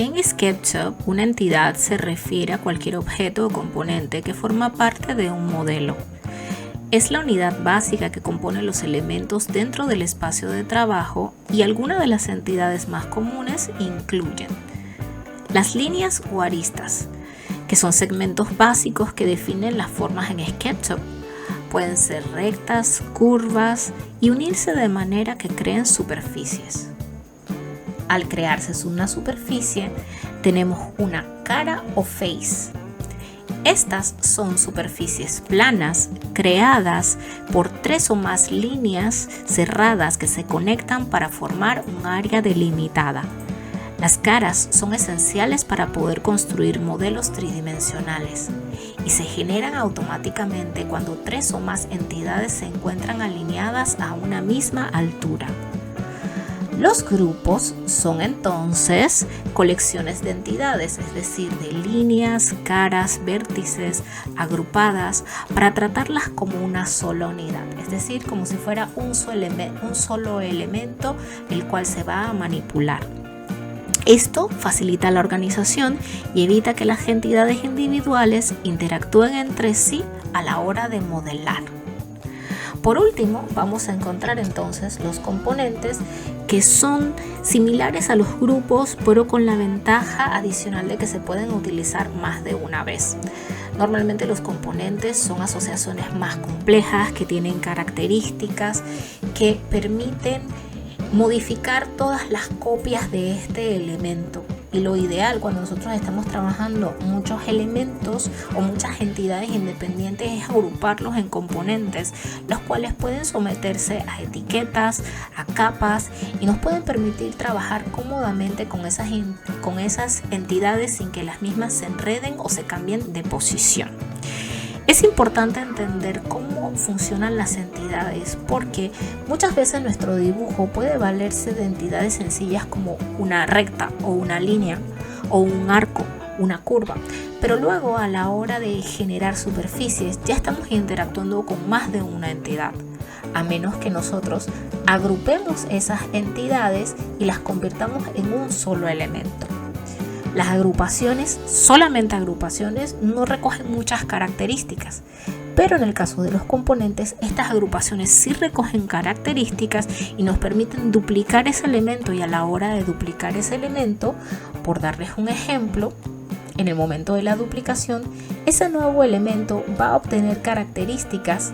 En SketchUp, una entidad se refiere a cualquier objeto o componente que forma parte de un modelo. Es la unidad básica que compone los elementos dentro del espacio de trabajo y algunas de las entidades más comunes incluyen las líneas o aristas, que son segmentos básicos que definen las formas en SketchUp. Pueden ser rectas, curvas y unirse de manera que creen superficies. Al crearse una superficie, tenemos una cara o face. Estas son superficies planas creadas por 3 o más líneas cerradas que se conectan para formar un área delimitada. Las caras son esenciales para poder construir modelos tridimensionales y se generan automáticamente cuando 3 o más entidades se encuentran alineadas a una misma altura. Los grupos son entonces colecciones de entidades, es decir, de líneas, caras, vértices agrupadas para tratarlas como una sola unidad, es decir, como si fuera un solo elemento el cual se va a manipular. Esto facilita la organización y evita que las entidades individuales interactúen entre sí a la hora de modelar. Por último, vamos a encontrar entonces los componentes que son similares a los grupos, pero con la ventaja adicional de que se pueden utilizar más de una vez. Normalmente los componentes son asociaciones más complejas que tienen características que permiten modificar todas las copias de este elemento. Y lo ideal cuando nosotros estamos trabajando muchos elementos o muchas entidades independientes es agruparlos en componentes, los cuales pueden someterse a etiquetas, a capas y nos pueden permitir trabajar cómodamente con esas entidades sin que las mismas se enreden o se cambien de posición. Es importante entender cómo funcionan las entidades porque muchas veces nuestro dibujo puede valerse de entidades sencillas como una recta o una línea o un arco, una curva, pero luego a la hora de generar superficies ya estamos interactuando con más de una entidad, a menos que nosotros agrupemos esas entidades y las convirtamos en un solo elemento. Las agrupaciones, solamente agrupaciones, no recogen muchas características, pero en el caso de los componentes, estas agrupaciones sí recogen características y nos permiten duplicar ese elemento y a la hora de duplicar ese elemento, por darles un ejemplo, en el momento de la duplicación, ese nuevo elemento va a obtener características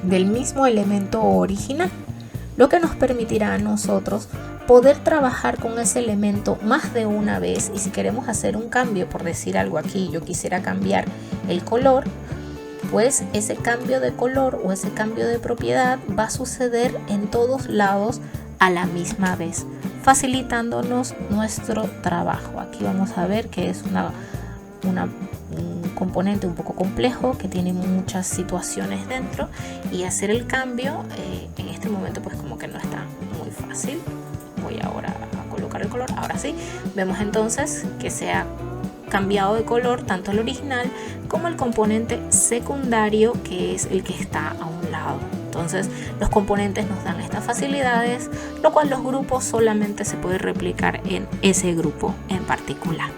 del mismo elemento original, lo que nos permitirá a nosotros poder trabajar con ese elemento más de una vez. Y si queremos hacer un cambio, por decir algo aquí, yo quisiera cambiar el color, pues ese cambio de color o ese cambio de propiedad va a suceder en todos lados a la misma vez, facilitándonos nuestro trabajo. Aquí vamos a ver que es un componente un poco complejo que tiene muchas situaciones dentro y hacer el cambio en este momento pues como que no está muy fácil. Voy ahora a colocar el color. Ahora sí, vemos entonces que se ha cambiado de color tanto el original como el componente secundario, que es el que está a un lado. Entonces los componentes nos dan estas facilidades, lo cual los grupos solamente se puede replicar en ese grupo en particular.